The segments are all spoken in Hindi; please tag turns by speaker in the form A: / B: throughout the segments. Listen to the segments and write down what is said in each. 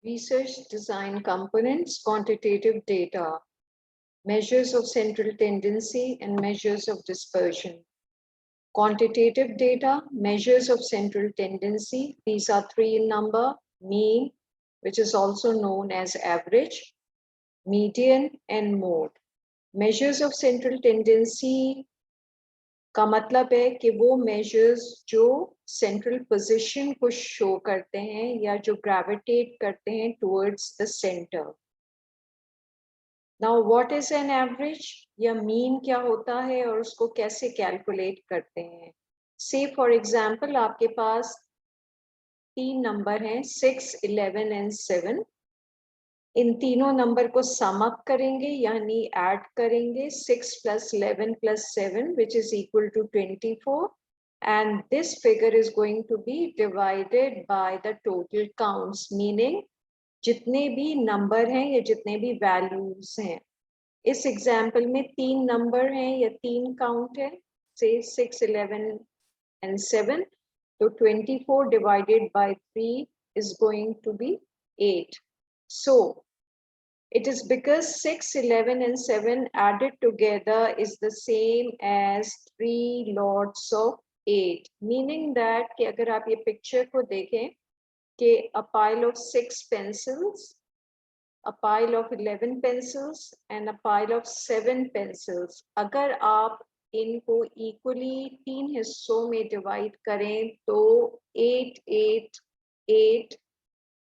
A: Research design components, quantitative data, measures of central tendency and measures of dispersion. Quantitative data, measures of central tendency, these are three in number: mean, which is also known as average, median and mode. Measures of central tendency का मतलब है कि वो मेजर्स जो सेंट्रल पोजीशन को शो करते हैं या जो ग्रेविटेट करते हैं towards the centre. Now what is an average या मीन क्या होता है और उसको कैसे कैलकुलेट करते हैं. से फॉर एग्जांपल आपके पास तीन नंबर हैं 6, 11 एंड 7. इन तीनों नंबर को सम अप करेंगे यानी ऐड करेंगे 6 + 11 + 7 which is equal to 24, and this figure is going to be divided by the total counts, meaning जितने भी नंबर हैं या जितने भी वैल्यूज हैं. इस एग्जाम्पल में तीन नंबर हैं या तीन काउंट है, से 6, 11 and 7. तो 24 divided by 3 is going to be 8. So it is because 6, 11 and 7 added together is the same as 3 lots of 8. Meaning that कि अगर आप ये picture को देखें कि a pile of 6 pencils, a pile of 11 pencils and a pile of 7 pencils. अगर आप इनको equally तीन हिस्सों में divide करें तो 8, 8, 8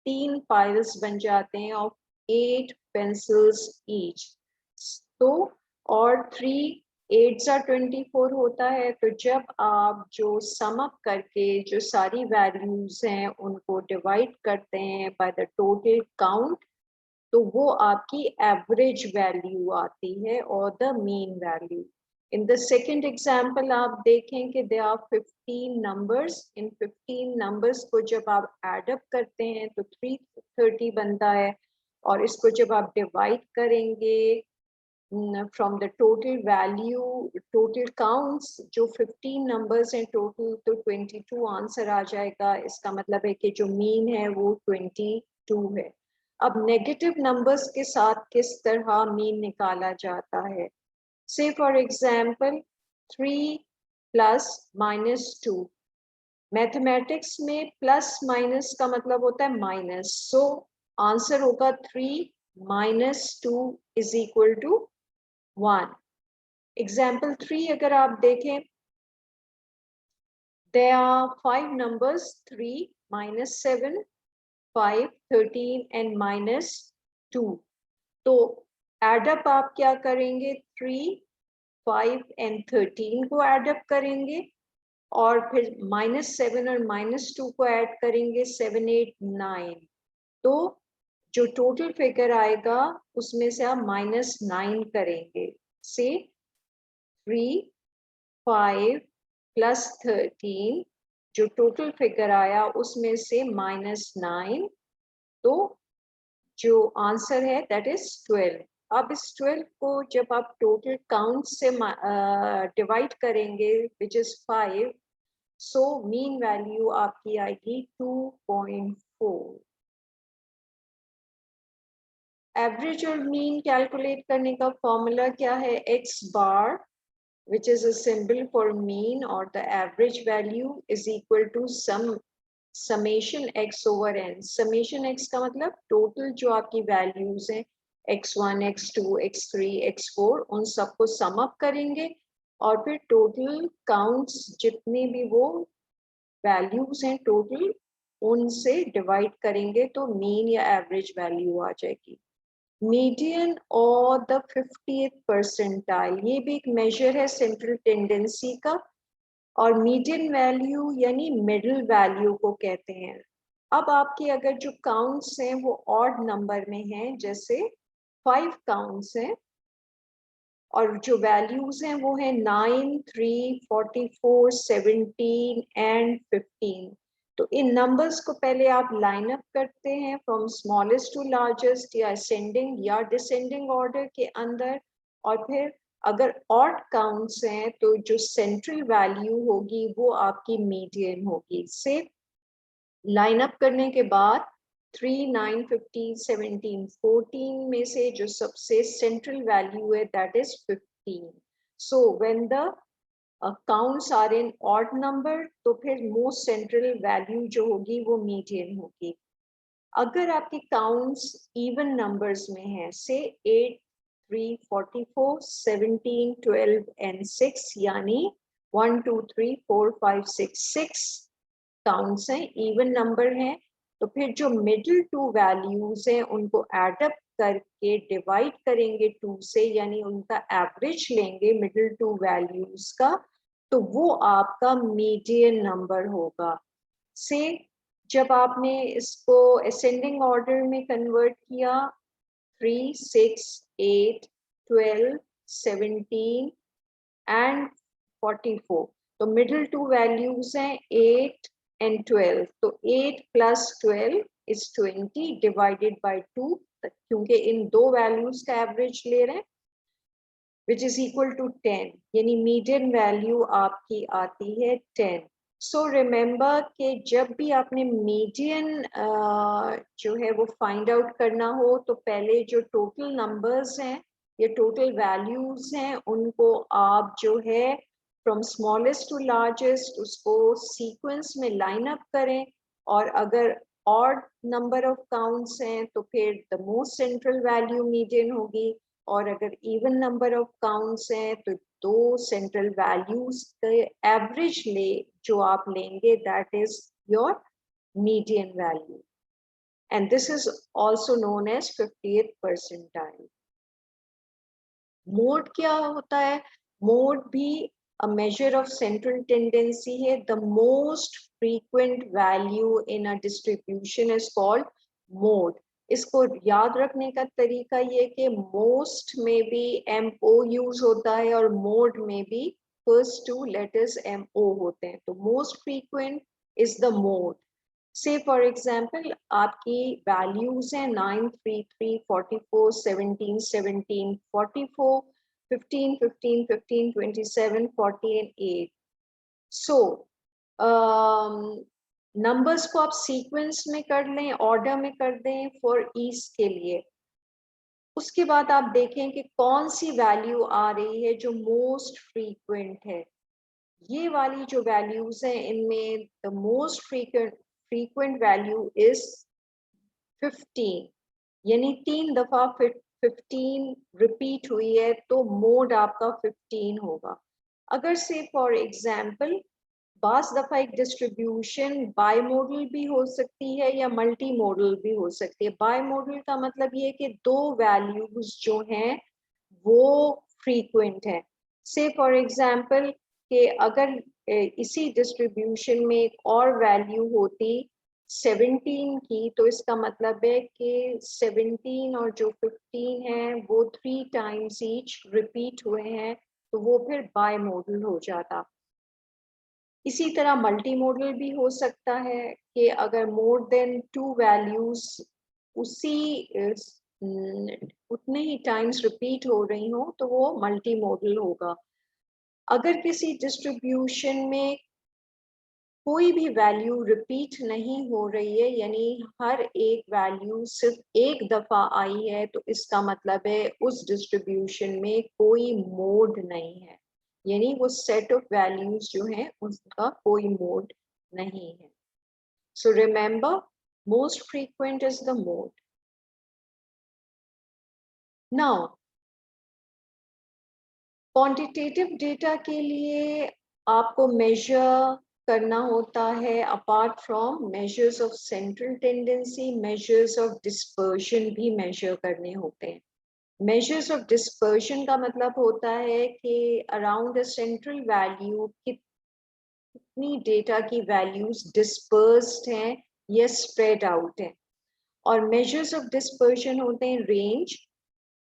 A: तीन piles बन जाते हैं of 8 pencils each. तो और 3 8s are 24 होता है. तो जब आप जो sum up करके जो सारी values हैं उनको divide करते हैं by the total count, तो वो आपकी average value आती है और the mean value. In the second example आप देखें कि there are 15 numbers. In 15 numbers को जब आप add up करते हैं तो 330 बनता है और इसको जब आप divide करेंगे from the total value, total counts, जो 15 numbers हैं total, तो 22 आंसर आ जाएगा. इसका मतलब है कि जो mean है वो 22 है. अब नेगेटिव नंबर्स के साथ किस तरह मीन निकाला जाता है. से फॉर एग्जाम्पल 3 + -2. मैथमेटिक्स में प्लस माइनस का मतलब होता है माइनस. सो आंसर होगा 3 - 2 = 1. एग्जाम्पल 3 अगर आप देखें, there are 5 numbers 3 - 7, 5, 13 and -2. तो एडअप आप क्या करेंगे, 3, 5 and 13 को एडअप करेंगे और फिर -7 और -2 को ऐड करेंगे, 7, 8, 9. तो जो टोटल फिगर आएगा उसमें से आप -9 करेंगे. से 3, 5 + 13 जो टोटल फिगर आया उसमें से -9, तो जो आंसर है दैट इज 12. अब इस 12 को जब आप टोटल काउंट से डिवाइड करेंगे which is 5, so mean value आपकी आएगी 2.4. एवरेज और मीन कैलकुलेट करने का फॉर्मूला क्या है, x bar which is a symbol for mean or the average value is equal to summation x over n. summation x का मतलब टोटल जो आपकी वैल्यूज हैं x1, x2, x3, x4 उन सबको सम अप करेंगे और फिर टोटल काउंट्स जितने भी वो वैल्यूज हैं टोटल उनसे डिवाइड करेंगे तो मीन या एवरेज वैल्यू आ जाएगी. मीडियन और द 50th परसेंटाइल, ये भी एक मेजर है सेंट्रल टेंडेंसी का. और मीडियन वैल्यू यानी मिडिल वैल्यू को कहते हैं. अब आपके अगर जो काउंट्स हैं वो ऑड नंबर में हैं, जैसे 5 काउंट्स हैं और जो वैल्यूज हैं वो है 9, 3, 44, 17 एंड 15. तो इन नंबर्स को पहले आप लाइन अप करते हैं फ्रॉम स्मॉलेस्ट टू लार्जेस्ट या असेंडिंग या डिसेंडिंग ऑर्डर के अंदर, और फिर अगर ऑड काउंट्स हैं तो जो सेंट्रल वैल्यू होगी वो आपकी मीडियन होगी. से लाइन अप करने के बाद 3, 9, 15, 17, 14 में से जो सबसे सेंट्रल वैल्यू है that is 15. So when the counts are in odd number तो फिर मोस्ट सेंट्रल वैल्यू जो होगी वो मीडियन होगी. अगर आपके काउंट्स इवन नंबर्स में है से 8, 3, 44, 17, 12 एंड 6 यानी 1, 2, 3, 4, 5, 6 काउंट्स हैं, इवन नंबर हैं, तो फिर जो मिडिल टू वैल्यूज हैं उनको एडअप करके डिवाइड करेंगे 2 से, यानी उनका एवरेज लेंगे मिडिल टू वैल्यूज का, तो वो आपका मीडियन नंबर होगा. से जब आपने इसको असेंडिंग ऑर्डर में कन्वर्ट किया 3, 6, 8, 12, 17 एंड 44, तो मिडिल टू वैल्यूज हैं 8 एंड 12, तो 8 प्लस 12 इज 20 डिवाइडेड बाय 2, क्योंकि इन दो वैल्यूज का एवरेज ले रहे हैं, विच इज इक्वल टू 10, यानी मीडियन वैल्यू आपकी आती है 10. सो रिमेंबर कि जब भी आपने मीडियन जो है वो फाइंड आउट करना हो तो पहले जो टोटल नंबर्स हैं या टोटल वैल्यूज हैं उनको आप जो है फ्रॉम स्मॉलेस्ट टू लार्जेस्ट उसको सीक्वेंस में लाइन अप करें, और अगर ऑड नंबर ऑफ काउंट्स हैं तो फिर the most central value median होगी, और अगर इवन नंबर ऑफ काउंट्स हैं तो दो सेंट्रल वैल्यूज के एवरेज ले जो आप लेंगे that is your median value, and this is also known as 50th percentile. Mode क्या होता है? मोड भी a measure of central tendency है. The most frequent value in a distribution is called mode. इसको याद रखने का तरीका ये कि most में भी MO यूज होता है और mode में भी first two letters MO होते हैं, तो most frequent is the mode. Say for example आपकी values हैं 9, 3, 3, 44, 17, 17, 44, 15, 15, 15, 27, 40 and 8. So नंबर्स को आप सीक्वेंस में कर लें, ऑर्डर में कर दें फॉर ईज के लिए. उसके बाद आप देखें कि कौन सी वैल्यू आ रही है जो मोस्ट फ्रीक्वेंट है. ये वाली जो वैल्यूज हैं इनमें the most frequent value is 15, यानी 3 दफा 15 रिपीट हुई है तो मोड आपका 15 होगा. अगर से फॉर एग्जाम्पल बास दफा एक डिस्ट्रीब्यूशन बाई मॉडल भी हो सकती है या मल्टी मॉडल भी हो सकती है. बाई मॉडल का मतलब ये कि दो वैल्यूज जो हैं वो फ्रीक्वेंट है. से फॉर एग्जाम्पल कि अगर इसी डिस्ट्रीब्यूशन में एक और वैल्यू होती 17 की, तो इसका मतलब है कि 17 और जो 15 है वो 3 टाइम्स ईच रिपीट हुए हैं, तो वो फिर बाई मॉडल हो जाता. इसी तरह मल्टी मॉडल भी हो सकता है कि अगर मोर देन 2 वैल्यूज उसी उतने ही टाइम्स रिपीट हो रही हो तो वो मल्टी मॉडल होगा. अगर किसी डिस्ट्रीब्यूशन में कोई भी वैल्यू रिपीट नहीं हो रही है, यानी हर एक वैल्यू सिर्फ एक दफा आई है, तो इसका मतलब है उस डिस्ट्रीब्यूशन में कोई मोड नहीं है, यानी वो सेट ऑफ वैल्यूज जो है उसका कोई मोड नहीं है. So remember most frequent is the mode. Now quantitative data के लिए आपको मेजर करना होता है apart from measures of central tendency, measures of dispersion भी मेजर करने होते हैं. मेजर्स ऑफ डिस्पर्शन का मतलब होता है कि अराउंड अ सेंट्रल वैल्यू कितनी डेटा की वैल्यूज डिस्पर्स्ड हैं या स्प्रेड आउट हैं. और मेजर्स ऑफ डिस्पर्शन होते हैं range,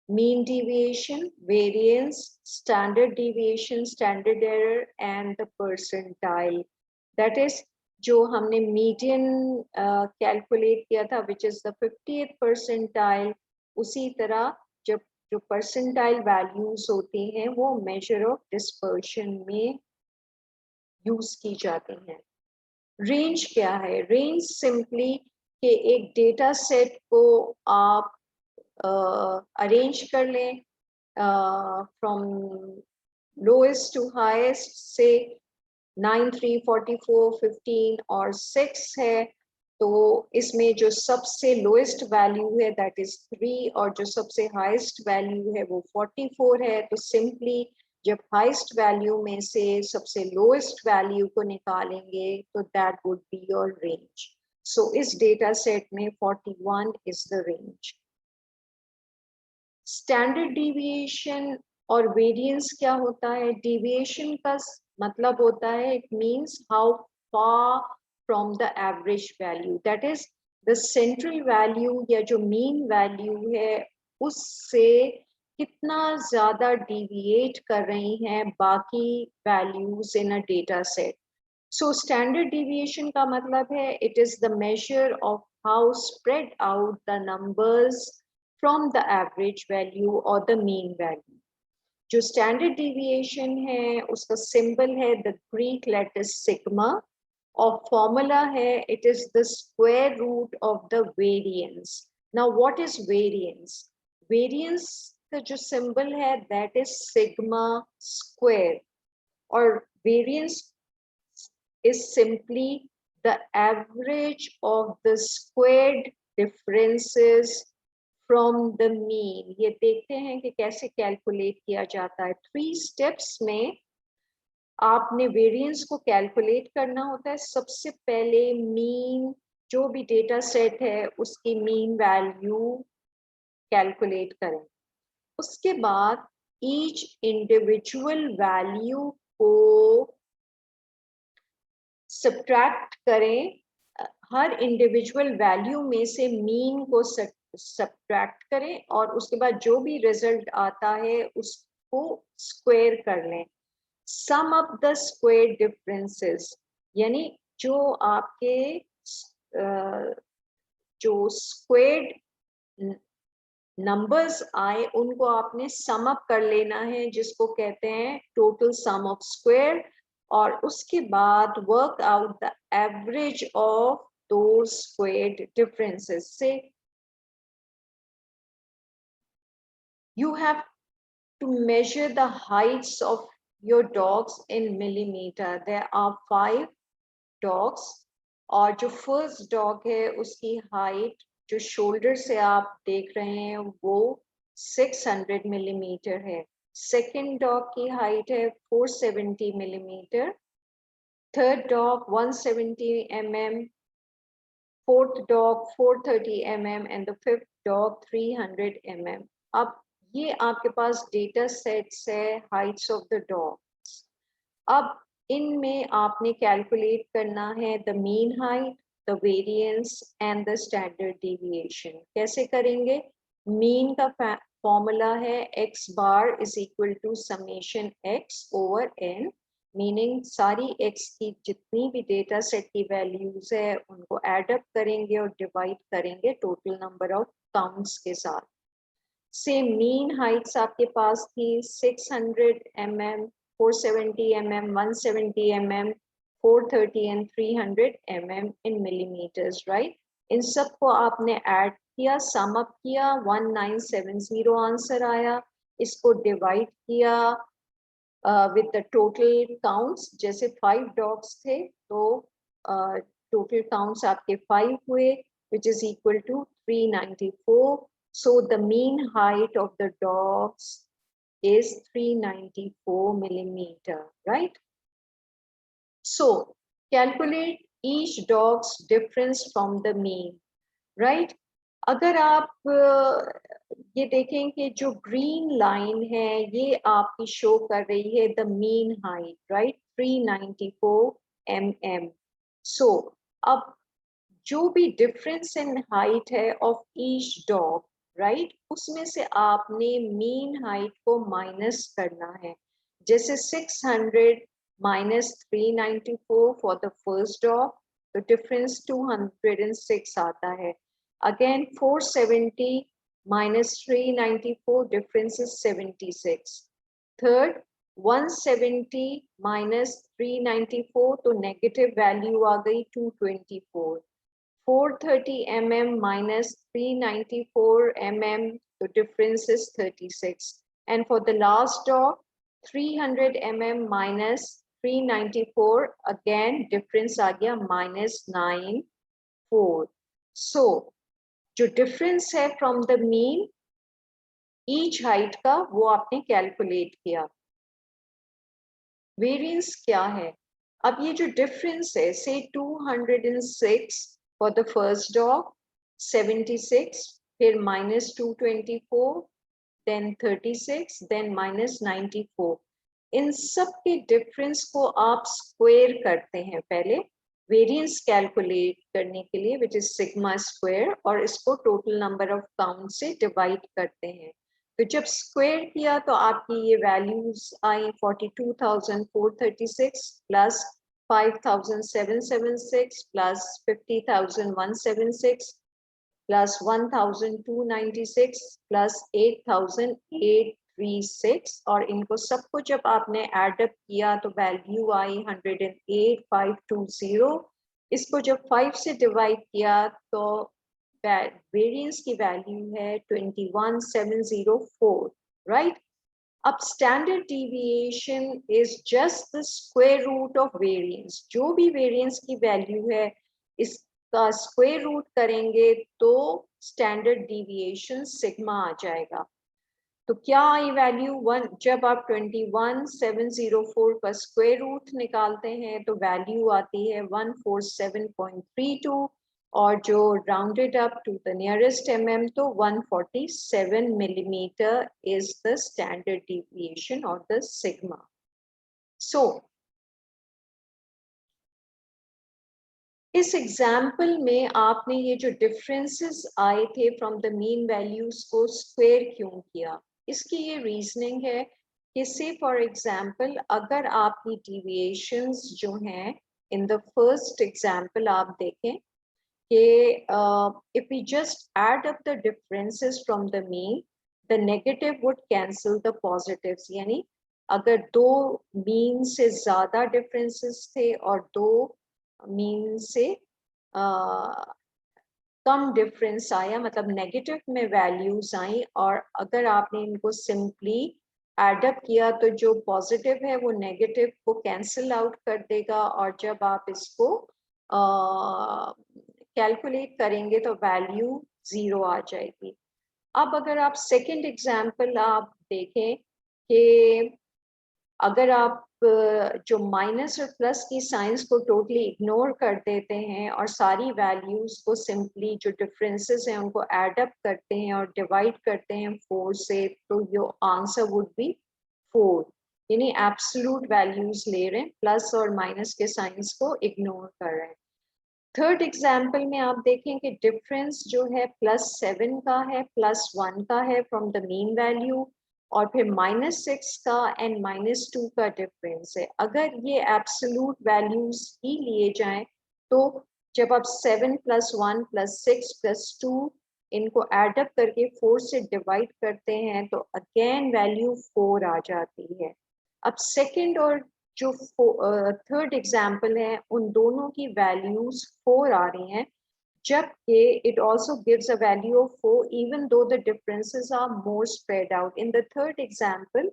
A: mean deviation, variance, standard deviation, standard error and the percentile. That is जो हमने median calculate किया था which is the 50th percentile, उसी तरह जब जो percentile values होती हैं वो measure of dispersion में use की जाती हैं. Range क्या है? Range simply कि एक डेटा सेट को आप अरेंज कर लें फ्रॉम लोएस्ट टू हाईएस्ट, से 9, 3, 44, 15 और 6 है, तो इसमें जो सबसे लोएस्ट वैल्यू है दैट इज 3 और जो सबसे हाईएस्ट वैल्यू है वो 44 है। तो सिंपली जब हाईएस्ट वैल्यू में से सबसे लोएस्ट वैल्यू को निकालेंगे तो that would be your range. So इस डेटा सेट में 41 is the range. Standard deviation और वेरिएंस क्या होता है? डिविएशन का मतलब होता है it means how far from the average value, that is the central value या जो मीन वैल्यू है उससे कितना ज्यादा डिविएट कर रही हैं बाकी values in a data set. So standard deviation का मतलब है it is the measure of how spread out the numbers from the average value or the mean value। जो स्टैंडर्ड डिविएशन है उसका सिंबल है द ग्रीक लेटर सिग्मा और फॉर्मूला है it is the square root of the variance. Now what is variance? Variance का जो सिंबल है दैट इज सिग्मा स्क्वायर, और variance is simply the average of the squared differences from the mean। ये देखते हैं कि कैसे कैलकुलेट किया जाता है। 3 स्टेप्स में आपने वेरिएंस को कैलकुलेट करना होता है। सबसे पहले मीन, जो भी डेटा सेट है उसकी मीन वैल्यू कैलकुलेट करें। उसके बाद ईच इंडिविजुअल वैल्यू को सब्ट्रैक्ट करें, हर इंडिविजुअल वैल्यू में से मीन को सब्ट्रैक्ट करें और उसके बाद जो भी रिजल्ट आता है उसको स्क्वायर कर लें। Sum up the square differences, यानी जो आपके जो स्क्वायर्ड नंबर्स आए उनको आपने सम अप कर लेना है, जिसको कहते हैं टोटल सम ऑफ स्क्वायर, और उसके बाद work out the average of those squared differences से you have to measure the heights of your dogs in millimeter। There are 5 dogs और जो फर्स्ट डॉग है उसकी हाइट जो शोल्डर से आप देख रहे हैं वो 600 मिलीमीटर है। सेकेंड डॉग की हाइट है 470 millimetre, third dog 170 mm, fourth dog 430 mm and the fifth dog 300 mm। अब ये आपके पास डेटा सेट्स है हाइट्स ऑफ द डॉग्स। अब इनमें आपने कैलकुलेट करना है the mean height, the variance and the standard deviation. कैसे करेंगे? मीन का फॉर्मूला है x bar is equal to summation x over n, meaning सारी x की जितनी भी डेटा सेट की वैल्यूज है उनको एड अप करेंगे और डिवाइड करेंगे टोटल नंबर ऑफ काउंट्स के साथ। से मीन हाइट्स आपके पास थी 600 mm, 470 mm, 170 mm, 430 and 300 mm in millimeters, right? इन सब को आपने ऐड किया, सम अप किया, 1970 आंसर आया। इसको डिवाइड किया with the total counts, जैसे 5 dogs थे तो total counts आपके 5 हुए, which is equal to 394। So the mean height of the dogs is 394 millimeter, right? So calculate each dog's difference from the mean, right? अगर आप ये देखें कि जो ग्रीन लाइन है ये आपकी शो कर रही है the mean height, right, 394 mm। सो अब जो भी डिफरेंस इन हाइट है ऑफ ईच डॉग, राइट, उसमें से आपने मीन हाइट को माइनस करना है। जैसे 600 minus 394 for the first dog, तो डिफरेंस 206 आता है। Again 470 minus 394, difference is 76। Third 170 minus 394, तो नेगेटिव वैल्यू आ गई 224। 430 mm minus 394 mm, the difference is 36. And for the last dog, 300 mm minus 394, again difference आ गया -94. So जो difference है from the mean each height का, वो आपने calculate किया. Variance क्या है? अब ये जो difference है, say 206 for the first dog, 76, फिर -224, then 36, then -94. इन सब के डिफरेंस को आप स्क्वायर करते हैं पहले वेरिएंस कैलकुलेट करने के लिए, विच इज सिग्मा स्क्वायर, और इसको टोटल नंबर ऑफ काउंट से डिवाइड करते हैं. तो जब स्क्वायर किया तो आपकी ये वैल्यूज आई 42,436 प्लस 5,776 प्लस 50,176 प्लस 1,296 प्लस 8,836, और इनको सबको जब आपने एडअप किया तो वैल्यू आई 108,520. इसको जब 5 से डिवाइड किया तो वेरिएंस की वैल्यू है 21,704, राइट. अब standard deviation is just the square root of variance. जो भी वेरिएंस की वैल्यू है इसका स्क्वायर रूट करेंगे तो स्टैंडर्ड डिविएशन सिग्मा आ जाएगा. तो क्या आई वैल्यू 1, जब आप 21,704 का स्क्वायर रूट निकालते हैं तो वैल्यू आती है 147.32, और जो rounded up to the nearest mm तो 147 millimeter is the standard deviation or the sigma. So इस एग्जाम्पल में आपने ये जो डिफरेंसेस आए थे फ्रॉम द मीन वैल्यूज को स्क्वायर क्यों किया, इसकी ये रीजनिंग है कि से फॉर एग्जाम्पल अगर आपकी डिविएशंस जो हैं इन द फर्स्ट एग्जाम्पल आप देखें कि if we just add up the differences from the mean, the negative would cancel the positives. यानी अगर दो मीन से ज्यादा डिफरेंसेस थे और दो मीन से कम डिफरेंस आया, मतलब नेगेटिव में वैल्यूज आई, और अगर आपने इनको सिंपली एडअप किया तो जो पॉजिटिव है वो नेगेटिव को कैंसिल आउट कर देगा, और जब आप इसको कैलकुलेट करेंगे तो वैल्यू 0 आ जाएगी. अब अगर आप सेकंड एग्जांपल आप देखें कि अगर आप जो माइनस और प्लस की साइंस को टोटली इग्नोर कर देते हैं और सारी वैल्यूज को सिंपली जो डिफरेंसेस हैं उनको एड अप करते हैं और डिवाइड करते हैं 4 से, तो योर आंसर वुड बी 4. यानी एब्सोल्यूट वैल्यूज ले रहे हैं, प्लस और माइनस के साइंस को इग्नोर कर रहे हैं. थर्ड एग्जाम्पल में आप देखें कि डिफरेंस जो है +7 का है, +1 का है फ्रॉम द मीन वैल्यू, और फिर -6 का एंड -2 का डिफरेंस है. अगर ये एब्सोल्यूट वैल्यूज ही लिए जाएं तो जब आप 7 + 1 + 6 + 2 इनको एडअप करके 4 से डिवाइड करते हैं तो अगेन वैल्यू 4 आ जाती है. अब सेकंड और जो थर्ड एग्जाम्पल है उन दोनों की वैल्यूज 4 आ रही हैं, जबकि it also gives a value of 4 even though the differences are more spread out. In the third example,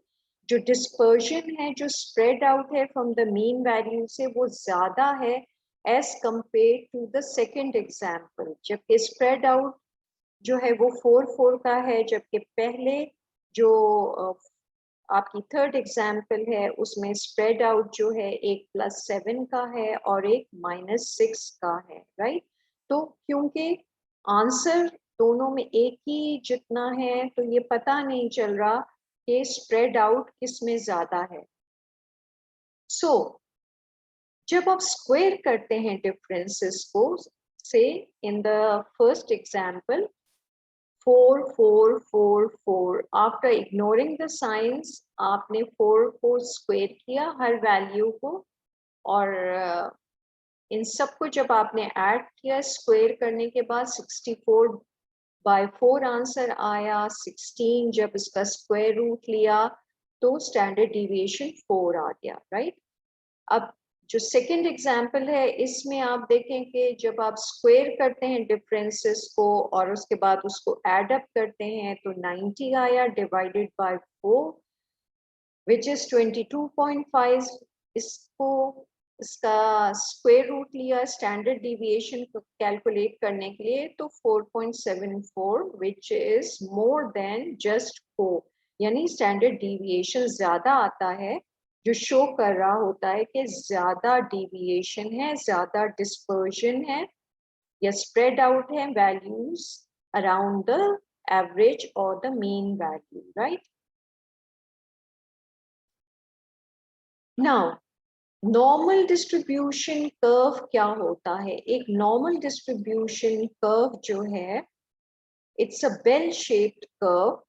A: जो dispersion है, जो spread out है from the mean value से, वो ज़्यादा है as compared to the second example. जबकि spread out जो है वो 4 का है, जबकि पहले जो आपकी थर्ड एग्जाम्पल है उसमें स्प्रेड आउट जो है एक +7 का है और एक -6 का है, राइट. तो क्योंकि आंसर दोनों में एक ही जितना है तो ये पता नहीं चल रहा कि स्प्रेड आउट किस में ज्यादा है. सो जब आप स्क्वायर करते हैं डिफरेंसेस को, से in the first example 4 4 4 4, after ignoring the science आपने 4 को स्क्वायर किया हर वैल्यू को, और इन सबको जब आपने ऐड किया स्क्वायर करने के बाद 64/4 आंसर आया. 16 जब इसका स्क्वायर रूट लिया तो स्टैंडर्ड डिविएशन 4 आ गया, राइट. अब जो सेकंड एग्जाम्पल है इसमें आप देखें कि जब आप स्क्वायर करते हैं डिफरेंसेस को और उसके बाद उसको एड अप करते हैं तो 90 आया डिवाइडेड बाय 4 विच इज 22.5। इसको इसका स्क्वायर रूट लिया स्टैंडर्ड डिविएशन को कैलकुलेट करने के लिए तो 4.74 which is more than just 4, यानी स्टैंडर्ड डिविएशन ज्यादा आता है, जो शो कर रहा होता है कि ज्यादा डिविएशन है, ज्यादा डिस्पर्जन है या स्प्रेड आउट है वैल्यूज अराउंड द एवरेज और the mean value, right. Now normal distribution curve क्या होता है? एक नॉर्मल डिस्ट्रीब्यूशन कर्व जो है it's a bell shaped curve,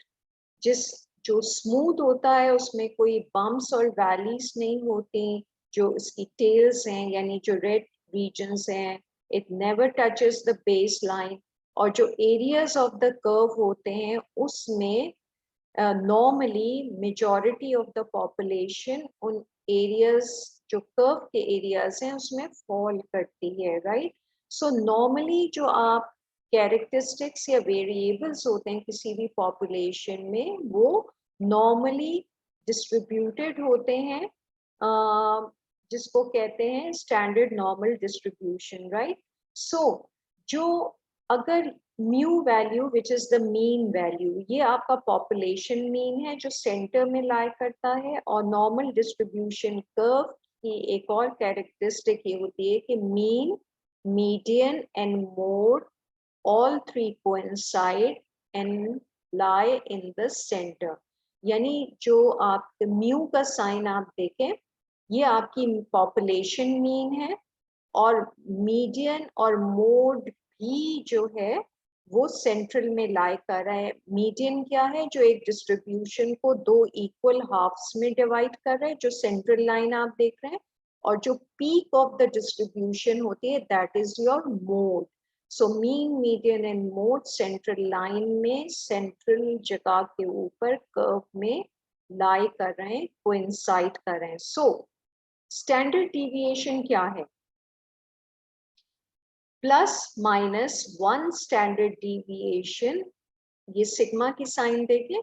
A: जो स्मूथ होता है, उसमें कोई बम्प्स और वैलीज नहीं होती। जो इसकी टेल्स हैं यानी जो रेड रीजन्स हैं, it never touches the base line. और जो एरियाज ऑफ द कर्व होते हैं उसमें normally majority of the population उन एरियाज जो कर्व के एरियाज हैं उसमें फॉल करती है, राइट। सो नॉर्मली जो आप कैरेक्टरिस्टिक्स या वेरिएबल्स होते हैं किसी भी पॉपुलेशन में वो नॉर्मली डिस्ट्रीब्यूटेड होते हैं, जिसको कहते हैं स्टैंडर्ड नॉर्मल डिस्ट्रीब्यूशन, राइट। सो जो अगर mu value which is the mean value, ये आपका पॉपुलेशन मीन है जो सेंटर में लाई करता है। और नॉर्मल डिस्ट्रीब्यूशन कर्व की एक और कैरेक्टरिस्टिक ये होती है कि mean, median and mode all three coincide and lie in the center। यानी जो आप म्यू का साइन आप देखें, ये आपकी पॉपुलेशन मीन है, और मीडियन और मोड भी जो है वो सेंट्रल में लाई कर रहा है। मीडियन क्या है? जो एक डिस्ट्रीब्यूशन को दो इक्वल हाफ्स में डिवाइड कर रहे हैं, जो सेंट्रल लाइन आप देख रहे हैं। और जो पीक ऑफ द डिस्ट्रीब्यूशन होती है that is your mode. So mean, median and mode central line में, सेंट्रल जगह के ऊपर कर्व में लाई कर रहे हैं, कोइंसाइड कर रहे हैं। सो स्टैंडर्ड डिविएशन क्या है? प्लस माइनस 1 स्टैंडर्ड डिविएशन, ये सिग्मा की साइन देके,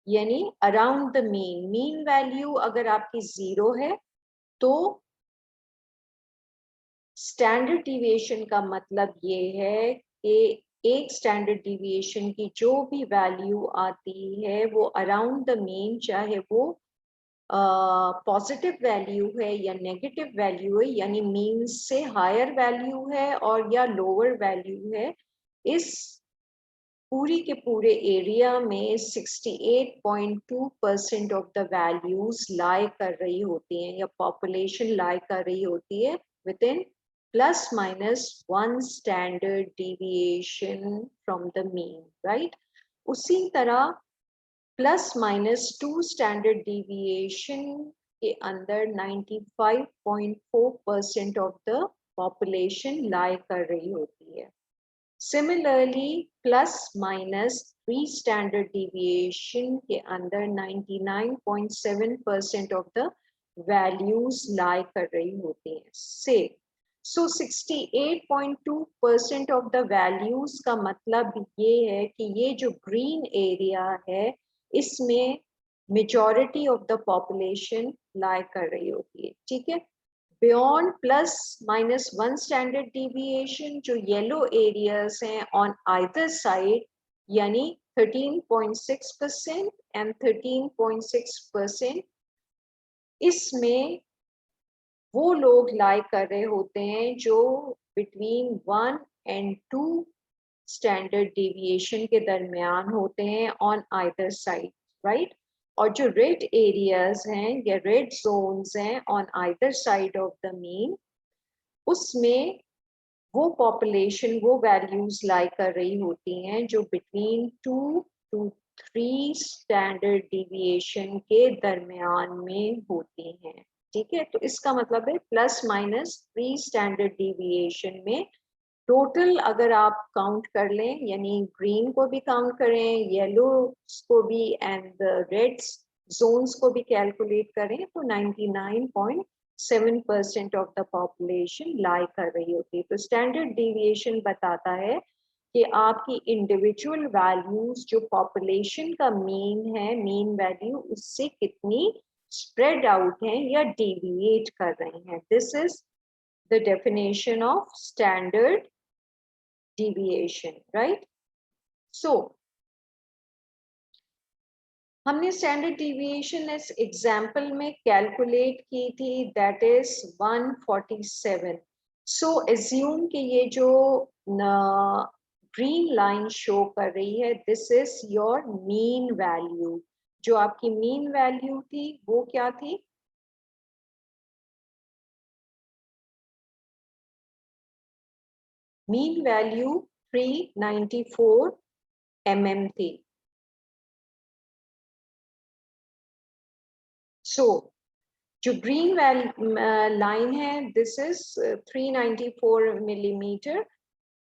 A: यानी around the mean. Mean value अगर आपकी 0 है तो स्टैंडर्ड डिविएशन का मतलब ये है कि एक स्टैंडर्ड डिविएशन की जो भी वैल्यू आती है वो अराउंड द मीन, चाहे वो पॉजिटिव वैल्यू है या नेगेटिव वैल्यू है, यानी मीन से हायर वैल्यू है और या लोअर वैल्यू है, इस पूरी के पूरे एरिया में 68.2% ऑफ द वैल्यूज लाई कर रही होती हैं या पॉपुलेशन लाई कर रही होती है with in plus minus 1 standard deviation from the mean, right. उसी तरह प्लस माइनस 2 स्टैंडर्ड डिविएशन के अंदर 95.4% ऑफ द पॉपुलेशन लाई कर रही होती है। Similarly, plus minus 3 standard deviation के अंदर 99.7% of the values lie कर रही होती हैं। से so 68.2% of the values का मतलब ये है कि ये जो green area है इसमें majority of the population lie कर रही होती है, ठीक है। Beyond plus minus 1 standard deviation, जो येलो एरियाज हैं on either side, यानी 13.6% and 13.6%, इसमें वो लोग लाई कर रहे होते हैं जो between 1 and 2 स्टैंडर्ड डिविएशन के दरमियान होते हैं on either side, right? और जो रेड एरियाज हैं या रेड जोन्स हैं on either side of the mean, उसमें वो पॉपुलेशन, वो वैल्यूज लाई कर रही होती हैं जो बिटवीन 2 to 3 स्टैंडर्ड डिविएशन के दरमियान में होती हैं, ठीक है। तो इसका मतलब है प्लस माइनस 3 स्टैंडर्ड डिविएशन में टोटल अगर आप काउंट कर लें, यानी ग्रीन को भी काउंट करें, येलो को भी एंड रेड जोन्स को भी कैलकुलेट करें, तो 99.7% 7% ऑफ द पॉपुलेशन लाई कर रही होती है। तो स्टैंडर्ड डिविएशन बताता है कि आपकी इंडिविजुअल वैल्यूज जो पॉपुलेशन का मीन है, मीन वैल्यू, उससे कितनी स्प्रेड आउट हैं या डेविएट कर रही हैं। This is the definition of standard deviation, right. So हमने स्टैंडर्ड डिविएशन इस एग्जाम्पल में कैलकुलेट की थी, दैट इज 147। सो एज्यूम कि ये जो ग्रीन लाइन शो कर रही है, this is your mean value. जो आपकी मीन वैल्यू थी वो क्या थी? मीन वैल्यू 394 mm थी। सो जो ग्रीन लाइन है, this is 394 millimeter.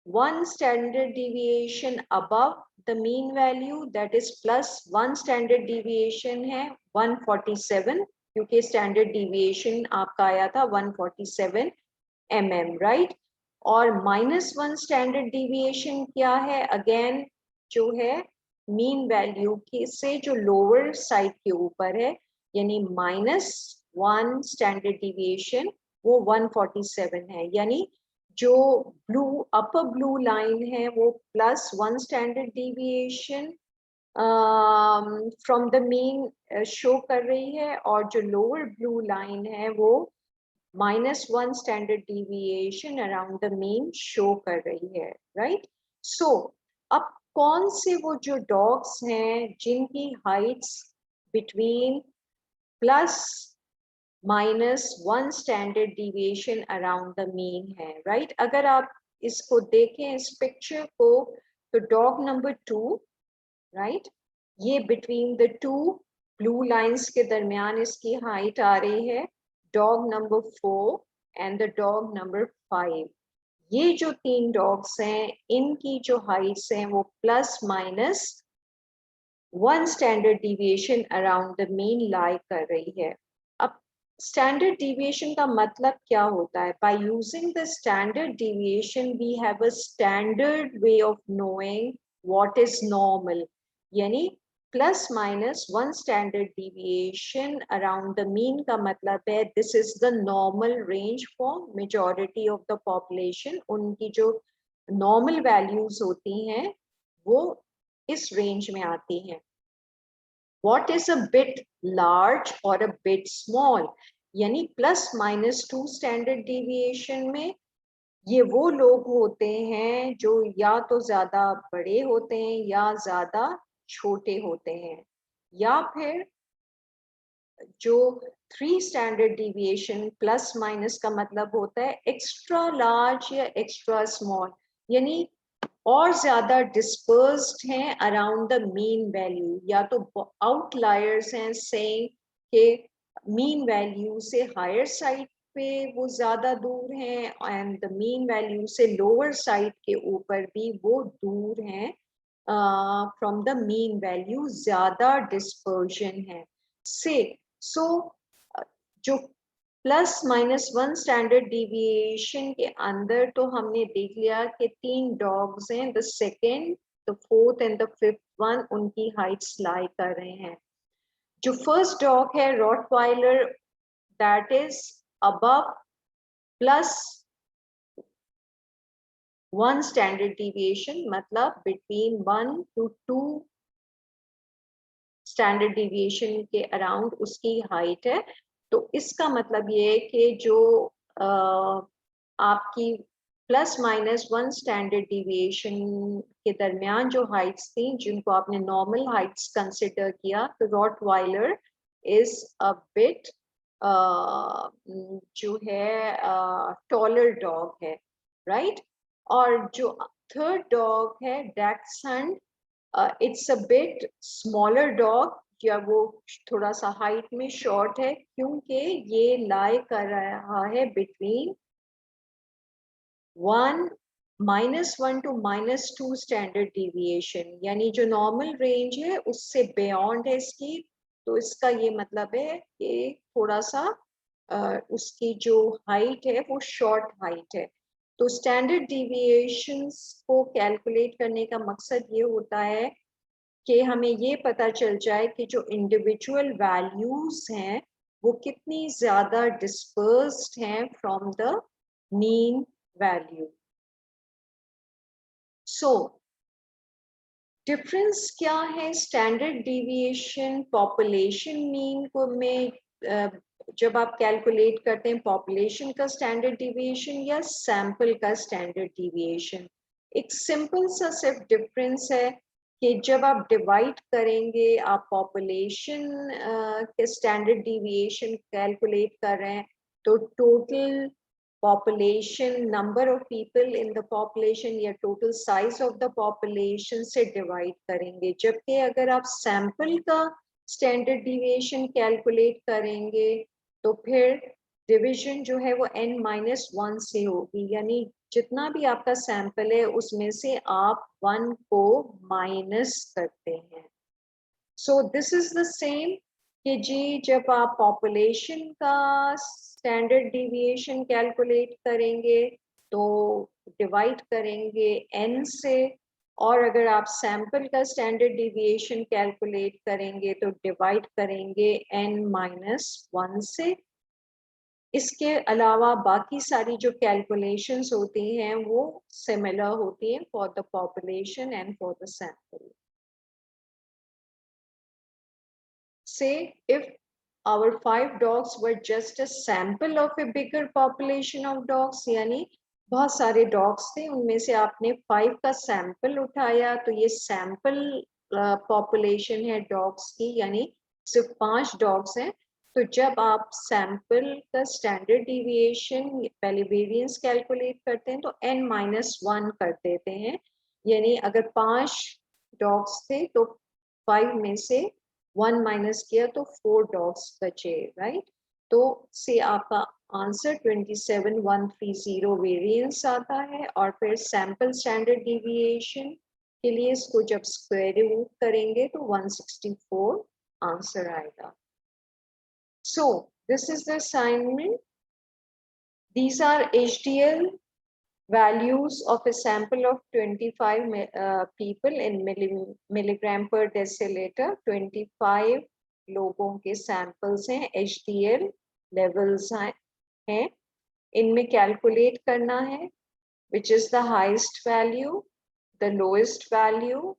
A: One standard deviation above the mean value, that is plus one standard deviation है 147, क्योंकि standard deviation आपका आया था 147 mm, right? और minus one standard deviation क्या है? Again जो है mean value की से जो lower side के ऊपर है, यानी minus one standard deviation वो 147 है। यानी जो ब्लू अपर ब्लू लाइन है वो plus one standard deviation from the mean show कर रही है, और जो लोअर ब्लू लाइन है वो minus one standard deviation around the mean show कर रही है, राइट। सो अब कौन से वो जो डॉग्स हैं जिनकी Heights between plus minus one standard deviation around the mean है, राइट। अगर आप इसको देखें इस पिक्चर को, तो डॉग नंबर 2, राइट, ये between the two blue lines के दरमियान इसकी हाइट आ रही है। Dog number 4 and the dog number 5, ये जो तीन डॉग्स हैं इनकी जो हाइट्स हैं वो plus minus one standard deviation around the mean lie कर रही है। अब स्टैंडर्ड डिविएशन का मतलब क्या होता है? By using the standard deviation we have a standard way of knowing what is normal, यानी plus minus one standard deviation around the mean का मतलब है this is the normal range for majority of the population. उनकी जो नॉर्मल वैल्यूज होती हैं वो इस रेंज में आती हैं। What is a bit large or a bit small? यानी प्लस माइनस 2 स्टैंडर्ड डिविएशन में ये वो लोग होते हैं जो या तो ज्यादा बड़े होते हैं या ज्यादा छोटे होते हैं, या फिर जो 3 स्टैंडर्ड डिविएशन प्लस माइनस का मतलब होता है एक्स्ट्रा लार्ज या एक्स्ट्रा स्मॉल, यानी और ज्यादा डिस्पर्स्ड हैं अराउंड द मीन वैल्यू, या तो आउटलायर्स हैं सेइंग कि मीन वैल्यू से हायर साइड पे वो ज्यादा दूर हैं एंड द मीन वैल्यू से लोअर साइड के ऊपर भी वो दूर हैं फ्रॉम द मीन वैल्यू, ज्यादा डिस्पर्जन है से। सो जो plus minus one standard deviation के अंदर तो हमने देख लिया कि तीन डॉग्स हैं, the second, the fourth and the fifth one, उनकी हाइट्स लाई कर रहे हैं। जो फर्स्ट डॉग है Rottweiler, that is above plus one standard deviation, मतलब बिटवीन 1 to 2 स्टैंडर्ड डिविएशन के अराउंड उसकी हाइट है। तो इसका मतलब ये है कि जो आपकी plus minus one standard deviation के दरमियान जो हाइट्स थी जिनको आपने नॉर्मल हाइट्स कंसिडर किया, तो रॉटवाइलर इज अ बिट जो है टॉलर डॉग है, राइट। और जो थर्ड डॉग है dachshund, it's a bit smaller dog, या वो थोड़ा सा हाइट में शॉर्ट है क्योंकि ये लाई कर रहा है बिटवीन -1 to -2 स्टैंडर्ड डिविएशन, यानी जो नॉर्मल रेंज है उससे बियॉन्ड है इसकी। तो इसका ये मतलब है कि थोड़ा सा उसकी जो हाइट है वो शॉर्ट हाइट है। तो स्टैंडर्ड डिविएशंस को कैलकुलेट करने का मकसद ये होता है कि हमें ये पता चल जाए कि जो इंडिविजुअल वैल्यूज हैं वो कितनी ज्यादा डिस्पर्स्ड हैं from the mean value. So difference क्या है स्टैंडर्ड डिविएशन पॉपुलेशन मीन को में जब आप कैलकुलेट करते हैं पॉपुलेशन का स्टैंडर्ड डिविएशन या सैंपल का स्टैंडर्ड डिविएशन? एक सिंपल सा सिर्फ डिफरेंस है कि जब आप डिवाइड करेंगे, आप पॉपुलेशन के स्टैंडर्ड डिविएशन कैलकुलेट कर रहे हैं तो total population, number of people in the population या total size of the population से divide करेंगे। जबकि अगर आप sample का standard deviation calculate करेंगे तो फिर division जो है वो n-1 से होगी, यानी जितना भी आपका sample है उसमें से आप 1 को minus करते हैं। So this is the same कि जी जब आप पॉपुलेशन का स्टैंडर्ड डिविएशन कैलकुलेट करेंगे तो डिवाइड करेंगे n से, और अगर आप सैंपल का स्टैंडर्ड डिविएशन कैलकुलेट करेंगे तो डिवाइड करेंगे n-1 से। इसके अलावा बाकी सारी जो कैलकुलेशंस होती हैं वो सिमिलर होती हैं for the population and for the sample. Say if our 5 dogs were just a sample of a bigger population of dogs, यानी बहुत सारे dogs थे उनमें से आपने 5 का sample उठाया तो ये sample population है dogs की, यानी सिर्फ 5 dogs हैं। तो जब आप sample का standard deviation पहले variance calculate करते हैं तो n-1 कर देते हैं, यानी अगर 5 dogs थे तो 5 में से 1 माइनस किया तो 4 डॉग्स बचे, राइट। तो से आपका आंसर 27130 वेरिएंस आता है, और फिर सैंपल स्टैंडर्ड डिविएशन के लिए इसको जब स्क्वायर रूट करेंगे तो 164 आंसर आएगा। So this is the assignment. These are HDL values of a sample of 25 people in milligram per deciliter। 25 लोगों के सैंपल्स हैं, HDL लेवल्स हैं, इनमें कैलकुलेट करना है which is the highest value, the lowest value,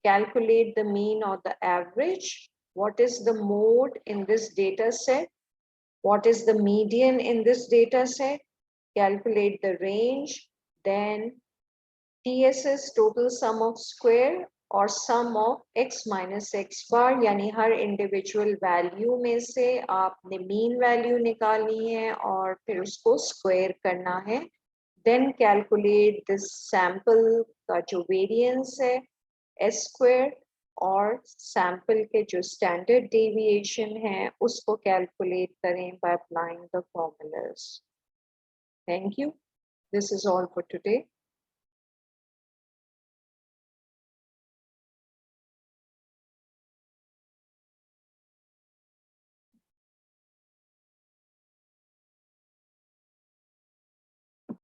A: calculate the mean or the average, what is the mode in this data set, what is the median in this data set, calculate the range, then TSS total sum of square और sum of x minus x bar, यानी हर individual value में से आपने mean value निकालनी है और फिर उसको square करना है। Then calculate this sample का जो variance है S square, और sample के जो standard deviation है उसको calculate करें by applying the formulas। Thank you. This is all for today.